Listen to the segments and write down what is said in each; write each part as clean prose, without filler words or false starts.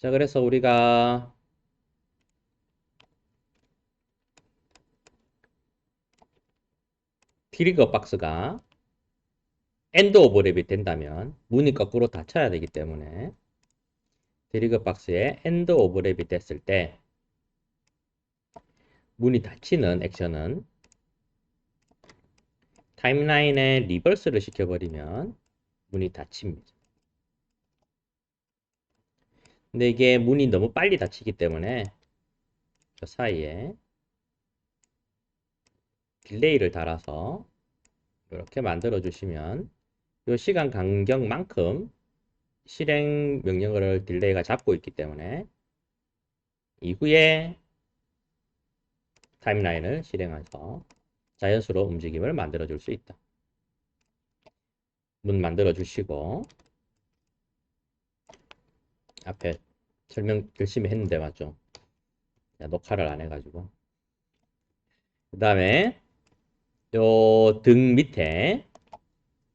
자, 그래서 우리가 트리거 박스가 엔드 오버랩이 된다면 문이 거꾸로 닫혀야 되기 때문에 트리거 박스에 엔드 오버랩이 됐을 때 문이 닫히는 액션은 타임라인에 리버스를 시켜버리면 문이 닫힙니다. 근데 이게 문이 너무 빨리 닫히기 때문에 그 사이에 딜레이를 달아서 이렇게 만들어 주시면 이 시간 간격만큼 실행 명령어를 딜레이가 잡고 있기 때문에 이후에 타임라인을 실행해서 자연스러운 움직임을 만들어 줄 수 있다. 문 만들어 주시고 앞에 설명 열심히 했는데 맞죠? 녹화를 안 해가지고 그 다음에 요 등 밑에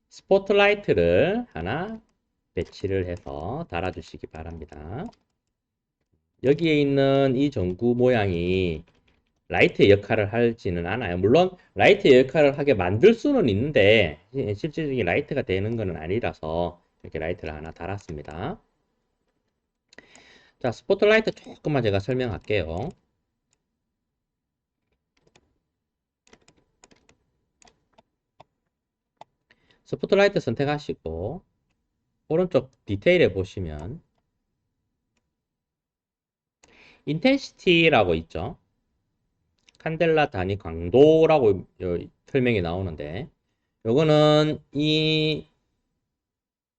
스포트라이트를 하나 배치를 해서 달아주시기 바랍니다. 여기에 있는 이 전구 모양이 라이트의 역할을 하지는 않아요. 물론 라이트의 역할을 하게 만들 수는 있는데 실질적인 라이트가 되는 것은 아니라서 이렇게 라이트를 하나 달았습니다. 자, 스포트라이트 조금만 제가 설명할게요. 스포트라이트 선택하시고 오른쪽 디테일에 보시면 인텐시티라고 있죠. 칸델라 단위 강도라고 설명이 나오는데 요거는 이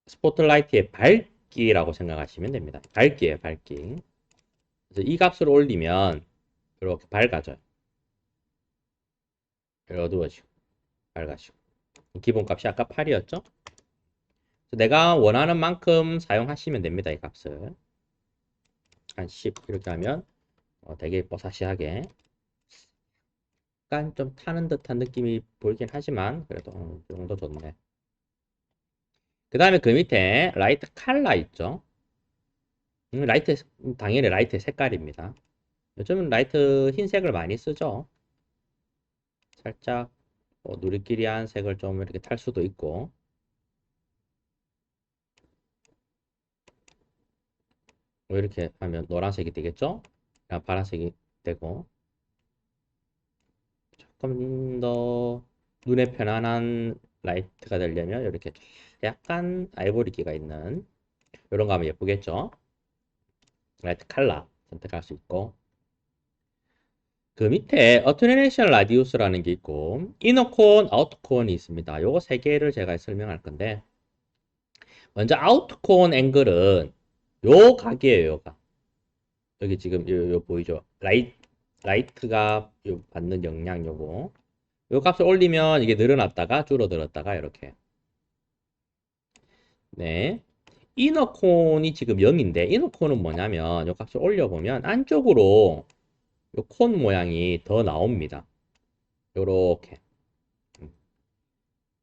스포트라이트의 밝기라고 생각하시면 됩니다. 밝기예요, 밝기. 그래서 이 값을 올리면 이렇게 밝아져요. 어두워지고 밝아지고. 기본값이 아까 8이었죠? 내가 원하는 만큼 사용하시면 됩니다. 이 값을 한 10 이렇게 하면 되게 뽀사시하게 약간 좀 타는 듯한 느낌이 보이긴 하지만 그래도 이 정도 좋네. 그 다음에 그 밑에 라이트 칼라 있죠? 라이트 당연히 라이트 색깔입니다. 요즘은 라이트 흰색을 많이 쓰죠. 살짝 누리끼리한 색을 좀 이렇게 탈 수도 있고 이렇게 하면 노란색이 되겠죠? 파란색이 되고 조금 더 눈에 편안한 라이트가 되려면 이렇게 약간 아이보리기가 있는 이런 거 하면 예쁘겠죠? 라이트 칼라 선택할 수 있고 그 밑에 어테뉴에이션 라디우스라는 게 있고 이너콘, 아우터콘이 있습니다. 요거 세 개를 제가 설명할 건데 먼저 아우터콘 앵글은 요 각이에요. 요 각. 여기 지금 요 보이죠? 라이트가 요 받는 영향 요거 요 값을 올리면 이게 늘어났다가 줄어들었다가 이렇게 네 이너콘이 지금 0인데 이너콘은 뭐냐면 요 값을 올려보면 안쪽으로 요 콘 모양이 더 나옵니다. 요렇게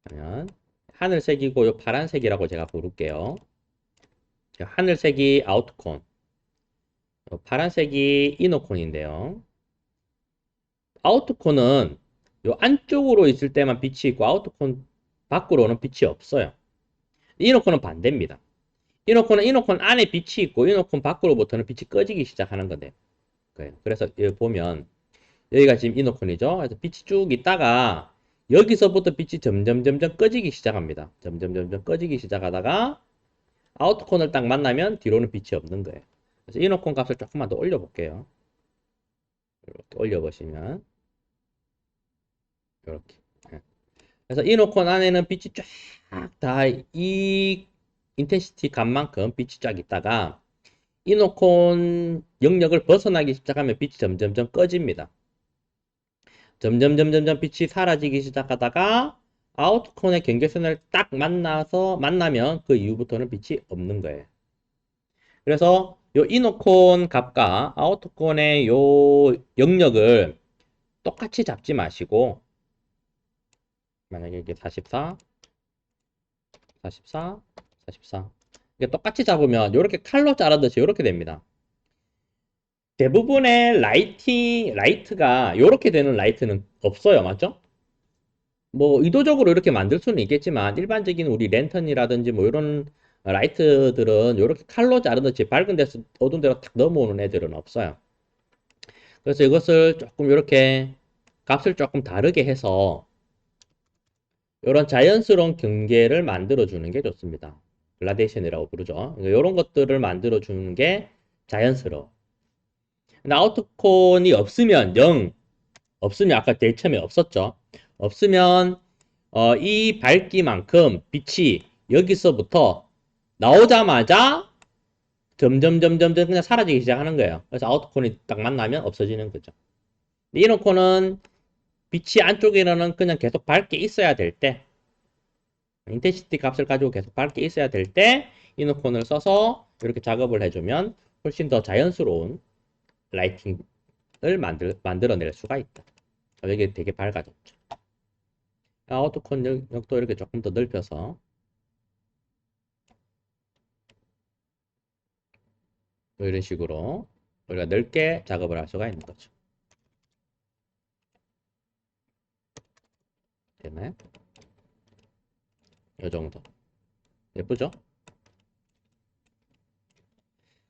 그러면 하늘색이고 요 파란색이라고 제가 부를게요. 하늘색이 아웃콘, 요 파란색이 이너콘인데요. 아웃콘은 요 안쪽으로 있을 때만 빛이 있고 아웃콘 밖으로는 빛이 없어요. 이너콘은 반대입니다. 이너콘은 이너콘 안에 빛이 있고 이너콘 밖으로부터는 빛이 꺼지기 시작하는 건데 그래서 여기 보면 여기가 지금 이너콘이죠. 그래서 빛이 쭉 있다가 여기서부터 빛이 점점 꺼지기 시작합니다. 점점 꺼지기 시작하다가 아웃콘을 딱 만나면 뒤로는 빛이 없는 거예요. 그래서 이너콘 값을 조금만 더 올려볼게요. 이렇게 올려보시면 이렇게. 예. 그래서 이너콘 안에는 빛이 쫙 다 이 인텐시티 값만큼 빛이 쫙 있다가 이너콘 영역을 벗어나기 시작하면 빛이 점점 꺼집니다. 점점 빛이 사라지기 시작하다가 아웃콘의 경계선을 딱 만나면 그 이후부터는 빛이 없는 거예요. 그래서 요 이너콘 값과 아우터콘의 요 영역을 똑같이 잡지 마시고 만약에 이게 44, 44, 44 이게 똑같이 잡으면 이렇게 칼로 자르듯이 이렇게 됩니다. 대부분의 라이트가 이렇게 되는 라이트는 없어요. 맞죠? 뭐 의도적으로 이렇게 만들 수는 있겠지만 일반적인 우리 랜턴이라든지 뭐 이런 라이트들은 이렇게 칼로 자르듯이 밝은 데서 어두운 데로 탁 넘어오는 애들은 없어요. 그래서 이것을 조금 이렇게 값을 조금 다르게 해서 이런 자연스러운 경계를 만들어 주는 게 좋습니다. 글라데이션이라고 부르죠. 이런 것들을 만들어 주는 게 자연스러워. 근데 아우트콘이 없으면 0, 없으면 아까 제일 처음에 없었죠. 없으면 이 밝기만큼 빛이 여기서부터 나오자마자 점점 그냥 사라지기 시작하는 거예요. 그래서 아우트콘이 딱 만나면 없어지는 거죠. 이너콘은 빛이 안쪽에는 그냥 계속 밝게 있어야 될 때, 인텐시티 값을 가지고 계속 밝게 있어야 될 때 이너콘을 써서 이렇게 작업을 해주면 훨씬 더 자연스러운 라이팅을 만들어낼 수가 있다. 여기 되게 밝아졌죠. 아우트콘 역도 이렇게 조금 더 넓혀서 이런 식으로 우리가 넓게 작업을 할 수가 있는 거죠. 되나요? 이 정도. 예쁘죠?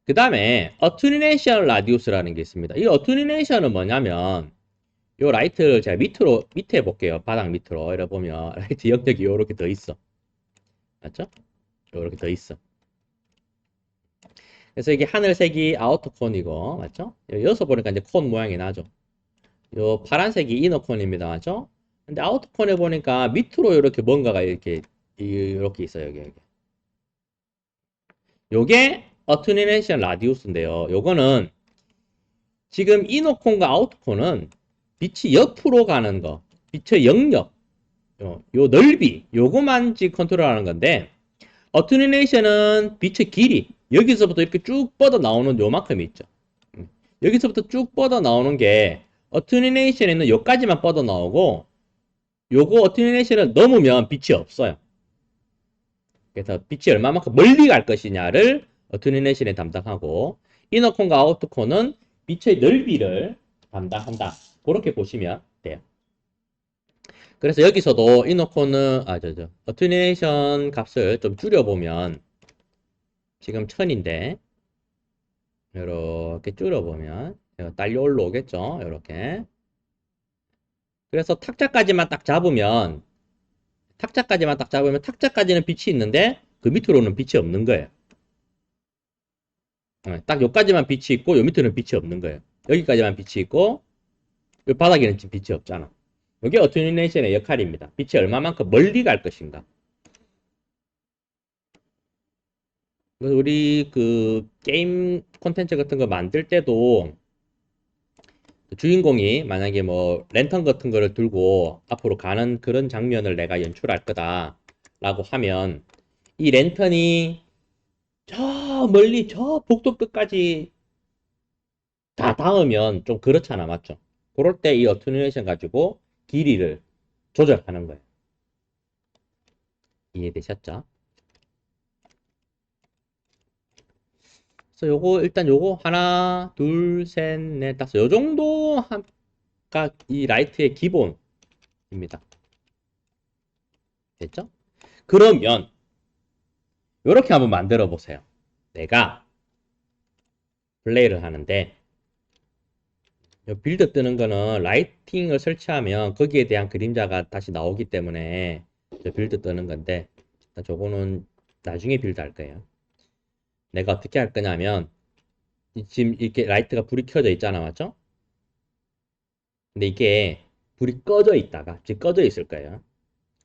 그 다음에 어투니네이션 라디우스라는 게 있습니다. 이 어투니네이션은 뭐냐면 요 라이트를 제가 밑에 볼게요. 바닥 밑으로 이렇게 보면 라이트 영역이 요렇게 더 있어. 맞죠? 요렇게 더 있어. 그래서 이게 하늘색이 아우터 콘이고 맞죠? 여기서 보니까 이제 콘 모양이 나죠. 요 파란색이 이너 콘입니다. 맞죠? 근데 아우터 콘에 보니까 밑으로 이렇게 뭔가가 이렇게 있어요. 여기. 요게 어투니네이션 라디우스인데요. 요거는 지금 이너콘과 아우터콘은 빛이 옆으로 가는 거, 빛의 영역, 요 넓이, 요거만 지금 컨트롤하는 건데 어투니네이션은 빛의 길이, 여기서부터 이렇게 쭉 뻗어 나오는 요만큼이 있죠. 여기서부터 쭉 뻗어 나오는 게 어투니네이션에는 요까지만 뻗어 나오고 요거 어투니네이션을 넘으면 빛이 없어요. 그래서 빛이 얼마만큼 멀리 갈 것이냐를 어투니네이션에 담당하고 이너콘과 아우터콘은 빛의 넓이를 담당한다. 그렇게 보시면 돼요. 그래서 여기서도 이너콘은 어투니네이션 값을 좀 줄여보면 지금 1000인데 이렇게 줄여보면 딸려 올라오겠죠. 이렇게. 그래서 탁자까지만 딱 잡으면 탁자까지는 빛이 있는데 그 밑으로는 빛이 없는 거예요. 딱 여기까지만 빛이 있고 요 밑에는 빛이 없는 거예요. 여기까지만 빛이 있고 요 바닥에는 지금 빛이 없잖아. 이게 어투니네이션의 역할입니다. 빛이 얼마만큼 멀리 갈 것인가. 그래서 우리 그 게임 콘텐츠 같은 거 만들 때도 주인공이 만약에 뭐 랜턴 같은 거를 들고 앞으로 가는 그런 장면을 내가 연출할 거다라고 하면 이 랜턴이 저 멀리 저 복도 끝까지 다 닿으면 좀 그렇잖아, 맞죠? 그럴 때 이 어투니메이션 가지고 길이를 조절하는 거예요. 이해되셨죠? 그래서 요거 일단 요거 하나, 둘, 셋, 넷, 다섯 요 정도가 이 라이트의 기본입니다. 됐죠? 그러면 요렇게 한번 만들어 보세요. 내가 플레이를 하는데 요 빌드 뜨는 거는 라이팅을 설치하면 거기에 대한 그림자가 다시 나오기 때문에 빌드 뜨는 건데 저거는 나중에 빌드 할 거예요. 내가 어떻게 할 거냐면 지금 이렇게 라이트가 불이 켜져 있잖아, 맞죠? 근데 이게 불이 꺼져 있다가 지금 꺼져 있을 거예요.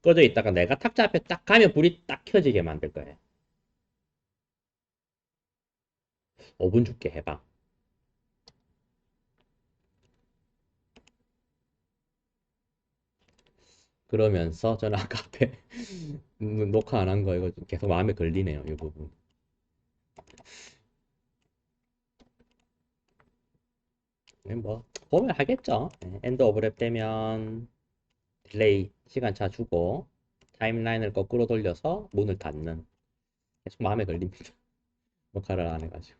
꺼져 있다가 내가 탁자 앞에 딱 가면 불이 딱 켜지게 만들 거예요. 5분 줄게 해봐. 그러면서 저는 아까 앞에 녹화 안 한 거 이거 계속 마음에 걸리네요, 이 부분. 뭐 보면 하겠죠. 엔드 오버랩 되면 딜레이 시간차 주고 타임라인을 거꾸로 돌려서 문을 닫는 계속 마음에 걸립니다. 녹화를 안 해가지고.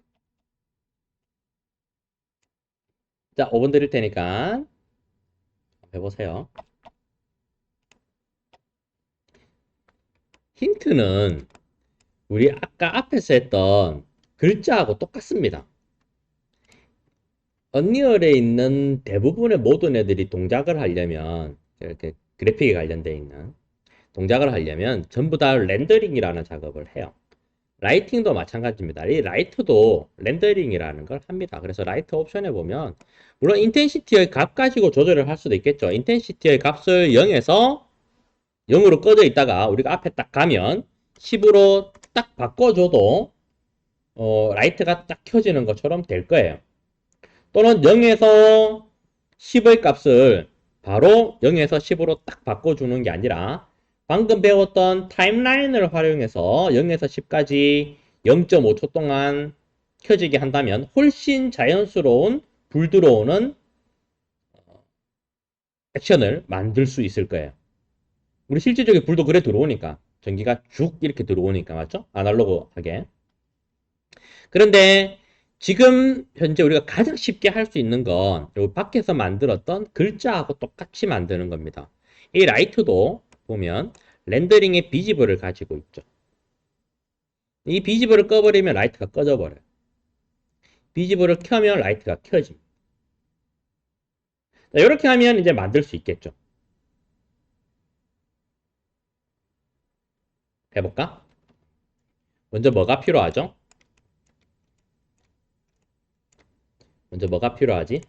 자, 5분 드릴 테니까 해보세요. 힌트는 우리 아까 앞에서 했던 글자하고 똑같습니다. 언리얼에 있는 대부분의 모든 애들이 동작을 하려면 이렇게 그래픽에 관련되어 있는 동작을 하려면 전부 다 렌더링이라는 작업을 해요. 라이팅도 마찬가지입니다. 이 라이트도 렌더링이라는 걸 합니다. 그래서 라이트 옵션에 보면 물론 인텐시티의 값 가지고 조절을 할 수도 있겠죠. 인텐시티의 값을 0에서 0으로 꺼져 있다가 우리가 앞에 딱 가면 10으로 딱 바꿔줘도 라이트가 딱 켜지는 것처럼 될 거예요. 또는 0에서 10의 값을 바로 0에서 10으로 딱 바꿔주는 게 아니라 방금 배웠던 타임라인을 활용해서 0에서 10까지 0.5초 동안 켜지게 한다면 훨씬 자연스러운 불 들어오는 액션을 만들 수 있을 거예요. 우리 실질적인 불도 그래 들어오니까 전기가 쭉 이렇게 들어오니까 맞죠? 아날로그하게. 그런데 지금 현재 우리가 가장 쉽게 할 수 있는 건 여기 밖에서 만들었던 글자하고 똑같이 만드는 겁니다. 이 라이트도 보면 렌더링의 비지블을 가지고 있죠. 이 비지블을 꺼버리면 라이트가 꺼져 버려요. 비지블을 켜면 라이트가 켜집니다. 자, 이렇게 하면 이제 만들 수 있겠죠. 해볼까? 먼저 뭐가 필요하죠? 먼저 뭐가 필요하지?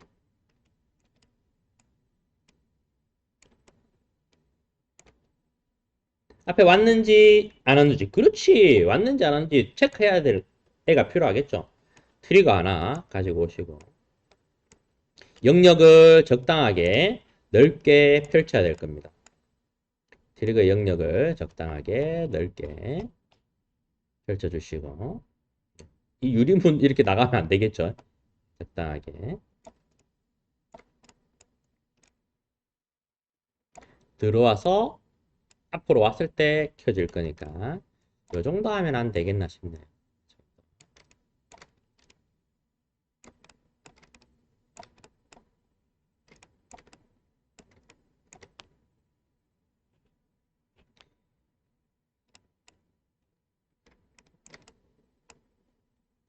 앞에 왔는지 안 왔는지, 그렇지, 왔는지 안 왔는지 체크해야 될 애가 필요하겠죠. 트리거 하나 가지고 오시고 영역을 적당하게 넓게 펼쳐야 될 겁니다. 트리거 영역을 적당하게 넓게 펼쳐주시고 이 유리문 이렇게 나가면 안 되겠죠. 적당하게 들어와서 앞으로 왔을 때 켜질 거니까 이 정도 하면 안 되겠나 싶네요.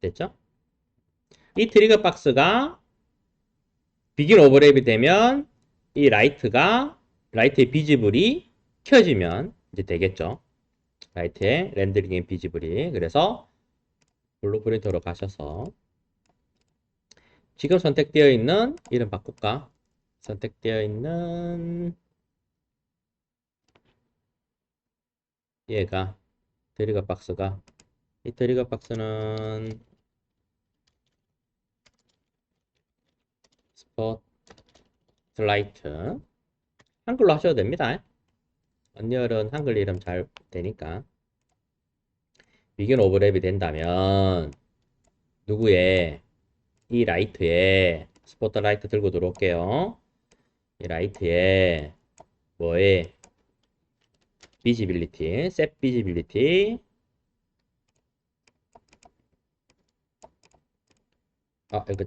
됐죠? 이 트리거 박스가 비긴 오버랩이 되면 이 라이트의 비지블이 켜지면 이제 되겠죠. 라이트의 렌더링의 비지블이. 그래서 블루 프린터로 가셔서 지금 선택되어 있는 이름 바꿀까? 선택되어 있는 얘가 트리거 박스가 이 트리거 박스는 스포트라이트 한글로 하셔도 됩니다. 언리얼은 한글 이름 잘 되니까 비긴 오버랩이 된다면 누구의 이 라이트에 스포트라이트 들고 들어올게요. 이 라이트에 뭐에 비지빌리티, 셋 비지빌리티 이거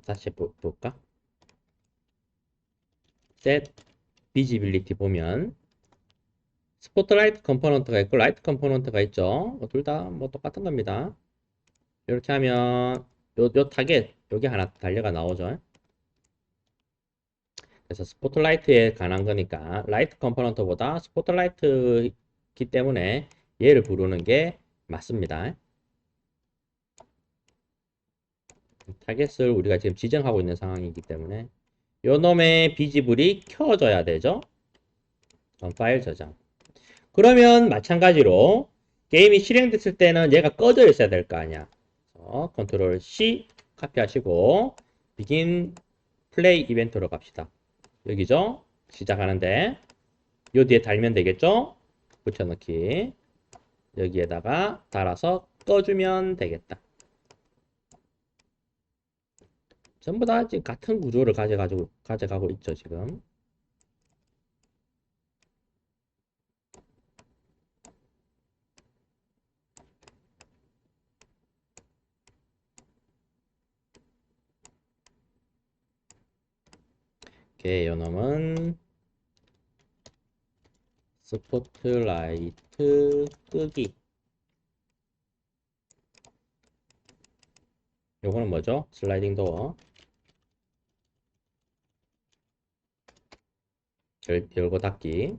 다시 볼까? 셋 비지빌리티 보면 스포트라이트 컴포넌트가 있고 라이트 컴포넌트가 있죠. 둘 다 뭐 똑같은 겁니다. 이렇게 하면 요 타겟 여기 하나 달려가 나오죠. 그래서 스포트라이트에 관한 거니까 라이트 컴포넌트보다 스포트라이트이기 때문에 얘를 부르는 게 맞습니다. 타겟을 우리가 지금 지정하고 있는 상황이기 때문에 요 놈의 비지블이 켜져야 되죠. 파일 저장. 그러면 마찬가지로 게임이 실행됐을 때는 얘가 꺼져 있어야 될 거 아니야. 컨트롤 C 카피하시고 비긴 플레이 이벤트로 갑시다. 여기죠. 시작하는데 요 뒤에 달면 되겠죠. 붙여넣기 여기에다가 달아서 꺼주면 되겠다. 전부 다 지금 같은 구조를 가져가고 있죠 지금. 오케이, 요 놈은 스포트라이트 끄기. 요거는 뭐죠? 슬라이딩 도어. 열고 닫기.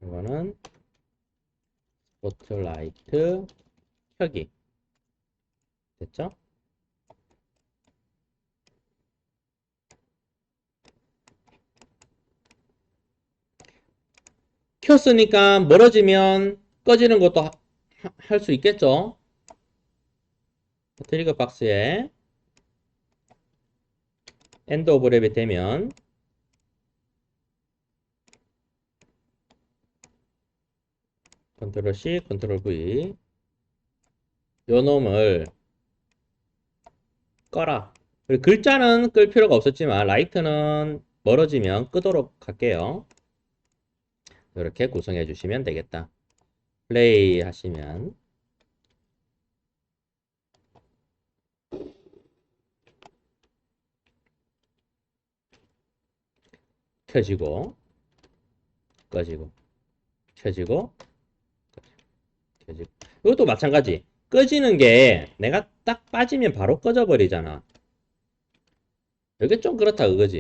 이거는 스포트라이트 켜기. 됐죠? 켰으니까 멀어지면 꺼지는 것도 할 수 있겠죠? 트리거 박스에 엔드 오버랩이 되면 컨트롤 C, 컨트롤 V 요 놈을 꺼라. 그리고 글자는 끌 필요가 없었지만 라이트는 멀어지면 끄도록 할게요. 이렇게 구성해 주시면 되겠다. 플레이 하시면 켜지고 꺼지고 켜지고 켜지고. 이것도 마찬가지. 꺼지는 게 내가 딱 빠지면 바로 꺼져 버리잖아. 이게 좀 그렇다 그거지.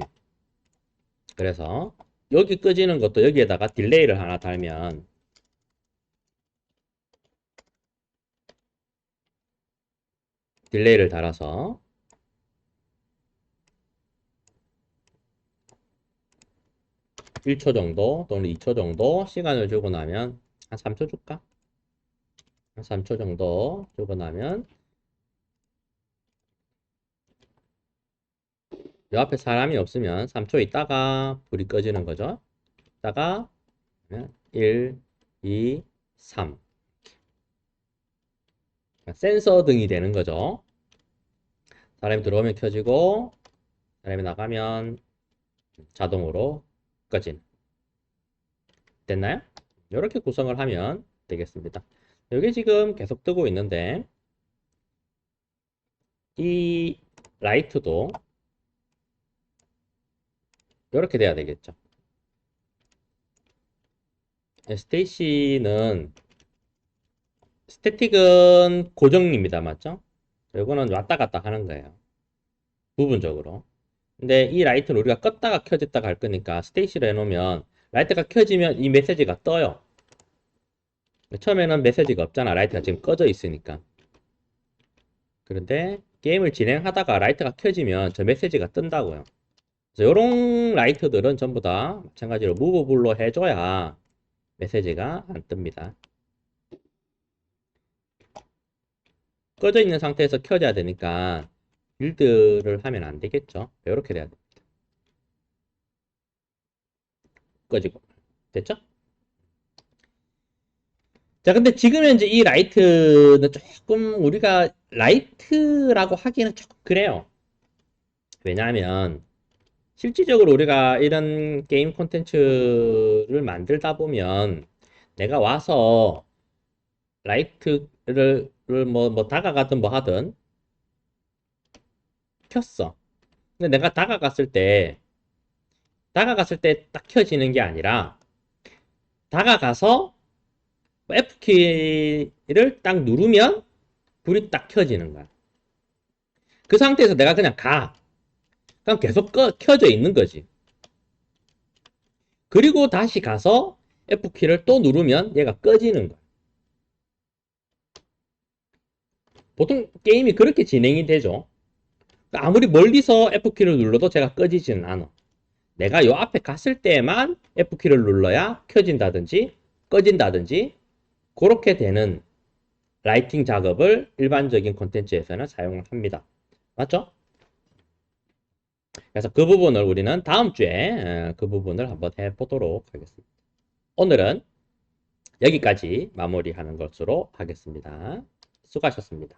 그래서 여기 꺼지는 것도 여기에다가 딜레이를 하나 달면 딜레이를 달아서 1초 정도 또는 2초 정도 시간을 주고 나면 한 3초 줄까? 한 3초 정도 주고 나면 요 앞에 사람이 없으면 3초 있다가 불이 꺼지는 거죠. 있다가 1, 2, 3 센서 등이 되는 거죠. 사람이 들어오면 켜지고 사람이 나가면 자동으로 꺼진. 됐나요? 이렇게 구성을 하면 되겠습니다. 여기 지금 계속 뜨고 있는데 이 라이트도 이렇게 돼야 되겠죠. 스테이시는 스태틱은 고정입니다. 맞죠? 이거는 왔다 갔다 하는 거예요. 부분적으로. 근데 이 라이트는 우리가 껐다가 켜졌다가 할 거니까 스테이시로 해놓으면 라이트가 켜지면 이 메시지가 떠요. 처음에는 메시지가 없잖아. 라이트가 지금 꺼져 있으니까. 그런데 게임을 진행하다가 라이트가 켜지면 저 메시지가 뜬다고요. 그래서 이런 라이트들은 전부 다 마찬가지로 무브블로 해줘야 메시지가 안 뜹니다. 꺼져 있는 상태에서 켜져야 되니까 빌드를 하면 안 되겠죠. 이렇게 돼야 됩니다. 꺼지고. 됐죠? 자, 근데 지금 현재 이 라이트는 조금 우리가 라이트라고 하기는 조금 그래요. 왜냐하면 실질적으로 우리가 이런 게임 콘텐츠를 만들다 보면 내가 와서 라이트를 뭐 다가가든 뭐 하든 켰어. 근데 내가 다가갔을 때 딱 켜지는 게 아니라 다가가서 F키를 딱 누르면 불이 딱 켜지는 거야. 그 상태에서 내가 그냥 가. 그럼 계속 켜져 있는 거지. 그리고 다시 가서 F키를 또 누르면 얘가 꺼지는 거야. 보통 게임이 그렇게 진행이 되죠. 아무리 멀리서 F키를 눌러도 제가 꺼지지는 않아. 내가 요 앞에 갔을 때만 F키를 눌러야 켜진다든지 꺼진다든지 그렇게 되는 라이팅 작업을 일반적인 콘텐츠에서는 사용을 합니다. 맞죠? 그래서 그 부분을 우리는 다음 주에 그 부분을 한번 해보도록 하겠습니다. 오늘은 여기까지 마무리하는 것으로 하겠습니다. 수고하셨습니다.